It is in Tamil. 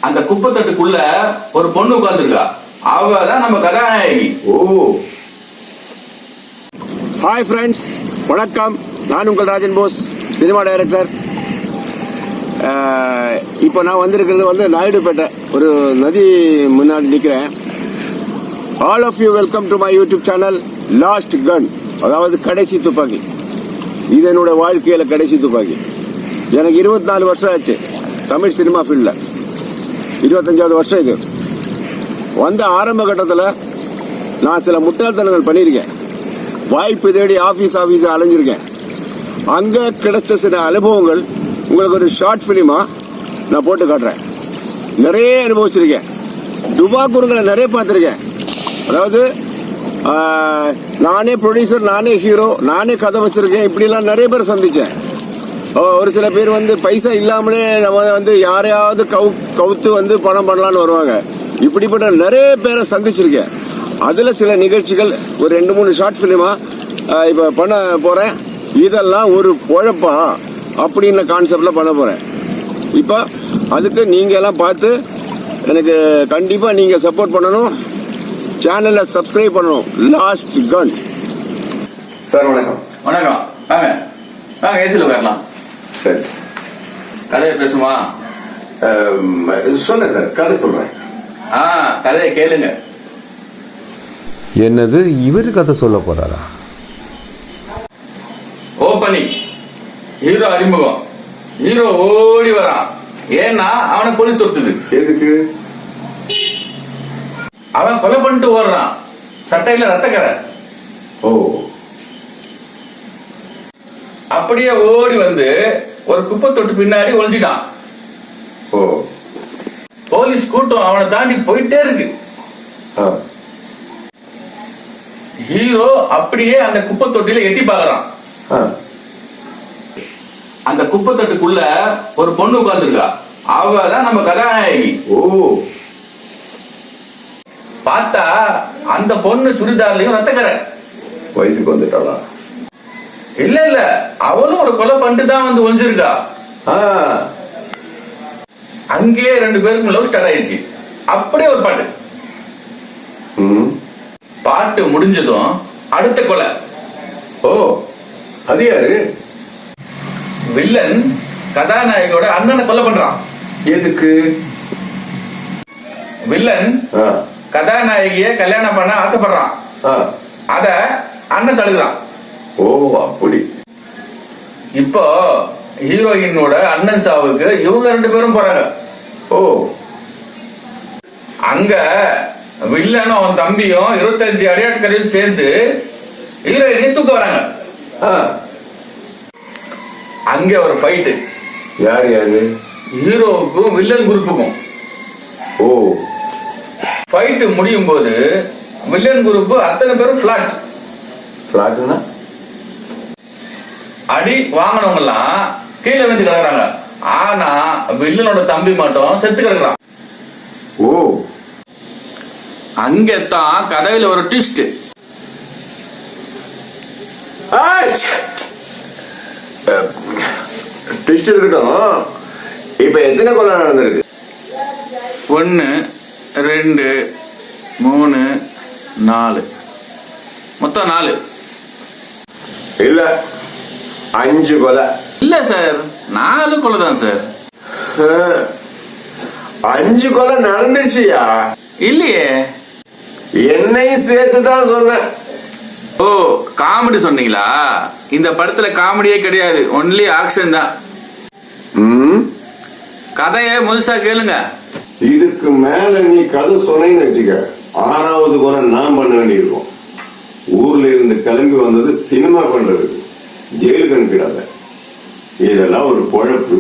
அந்த குப்பை தட்டுக்குள்ள ஒரு பொண்ணு உட்கார்ந்துருக்கா. அவதான் நம்ம கதாநாயகி. ஓ, ஹாய் ஃப்ரெண்ட்ஸ், வணக்கம். நான் உங்கள் ராஜன் போஸ், சினிமா டைரக்டர். இப்போ நான் வந்திருக்கிறது நாயுடுபேட்டை ஒரு நதி முன்னாடி நிற்கிறேன். All of you welcome to my YouTube channel last gun, அதாவது கடைசி துப்பாக்கி. இது என்னோட வாழ்க்கையில் கடைசி துப்பாக்கி. எனக்கு 24 வருஷம் ஆச்சு தமிழ் சினிமா ஃபீல்டில். 25வது வருஷம் இது. ஆரம்ப கட்டத்தில் நான் சில முட்டாள்தனங்கள் பண்ணியிருக்கேன். வாய்ப்பு தேடி ஆஃபீஸ் அலைஞ்சிருக்கேன். அங்கே கிடைச்ச சில அனுபவங்கள் உங்களுக்கு ஒரு ஷார்ட் ஃபிலிமாக நான் போட்டு காட்டுறேன். நிறைய அனுபவிச்சிருக்கேன். துபாக்கூருங்களை நிறைய பார்த்துருக்கேன். அதாவது நானே ப்ரொடியூசர், நானே ஹீரோ, நானே கதை வச்சிருக்கேன். இப்படிலாம் நிறைய பேர் சந்திச்சேன். ஒரு சில பேர் பைசா இல்லாமலே நம்ம யாரையாவது கவுத்து பணம் பண்ணலான்னு வருவாங்க. இப்படிப்பட்ட நிறைய பேரை சந்திச்சிருக்கேன். அதுல சில நிகழ்ச்சிகள் ஒரு 2-3 ஷார்ட் பிலிமா இப்ப பண்ண போறேன். இதெல்லாம் ஒரு பொழப்பா அப்படின்னு கான்செப்ட்ல பண்ண போறேன். இப்ப அதுக்கு நீங்க எல்லாம் பார்த்து எனக்கு கண்டிப்பா நீங்க சப்போர்ட் பண்ணணும். சேனலை சப்ஸ்கிரைப் பண்ணணும். லாஸ்ட் கன். சார் வணக்கம். வணக்கம். வாங்க வாங்க, ஏசியில் உட்காரலாம். சரி, கதையை பேசுமா? சொல்ல சார், கதை சொல்றேன். கதையை கேளுங்க. என்னது, இவரு கதை சொல்ல போறாரா? ஓப்பனிங், ஹீரோ அறிமுகம். ஹீரோ ஓடி வரான். ஏன்னா அவனை போலீஸ் தொட்டுது. எதுக்கு? அவன் கொலை பண்ணிட்டு ஓடுறான். சட்டையில ரத்தக்கரை. ஓ. அப்படியே ஓடி ஒரு குப்பை தொட்டு பின்னாடி ஒளிஞ்சிட்டான். ஓ. போலீஸ் கூட்டம் அவனை தாண்டி போயிட்டே இருக்கு. ஹீரோ அப்படியே அந்த குப்பை தொட்டில எட்டி பாக்குறான். அந்த குப்பை தொட்டுக்குள்ள ஒரு பொண்ணு உட்கார்ந்துருக்கா. அவதான் நம்ம கதாநாயகி. ஓ. பார்த்தா அந்த பொண்ணு சுடிதார்லயும் ரத்தக்கரை. வயசுக்கு வந்துட்டாளா? இல்ல, அவளும் ஒரு கொலை பண்ணிட்டு தான் ஒளிஞ்சிருக்கா. அங்கேயே 2 பேருக்கும் லவ் ஸ்டார்ட் ஆயிடுச்சு. அப்படியே ஒரு பாட்டு. பாட்டு முடிஞ்சதும் அடுத்த கொலை. ஓ, அது யாரு? வில்லன் கதாநாயகியோட அண்ணனை கொலை பண்றான். எதுக்கு? வில்லன் கதாநாயகிய கல்யாணம் பண்ண ஆசைப்படுறான். அத அண்ணன் தடுக்கிறான். ஓ, அப்படி. இப்போ ஹீரோயினோட அண்ணன் சாவுக்கு இவங்க 2 பேரும் போறாங்க. ஓ. அங்க வில்லனும் அவன் தம்பியும் 25 அடியாட்களையும் சேர்ந்து ஹீரோயினை தூக்க வராங்க. அங்க ஒரு ஃபைட். யாரு யாரு? ஹீரோவுக்கும் வில்லன் குரூப்புக்கும். ஓ. ஃபைட் முடியும் போது வில்லன் குரூப் அத்தனை பேரும் பிளாட். பிளாட்னா அடி வாங்கினவங்க எல்லாம் கீழே வந்து கிடக்குறாங்க. ஆனா வில்லனோட தம்பி மட்டும் செத்து கிடக்குறான். ஓ. அங்கத்தான் கதையில ஒரு ட்விஸ்ட். ட்விஸ்ட் இருக்கட்டும். இப்ப எத்தனை கொலை நடந்திருக்கு? 1 2 3 4, மொத்தம் 4. இல்ல, 5 கொலை. இல்ல சார், 4 கொலை தான் சார். 5 கொலை நடந்துருச்சியா? இல்லையே, என்னையும் சேர்த்துதான் சொன்னேன். ஓ, காமெடி சொன்னீங்களா? இந்த படத்துல காமெடியே கிடையாது, ஒன்லி ஆக்ஷன் தான். கதையை முழுசா கேளுங்க. இதுக்கு மேல நீ கதை சொன்னேன்னு வச்சுக்க, 6வது கொலை நான் பண்ண வேண்டியிருக்கும். ஊர்ல இருந்து கிளம்பி வந்தது சினிமா பண்றதுக்கு, ஜெயிலுக்கு அனுப்பிடாத. இதெல்லாம் ஒரு பொழப்பு.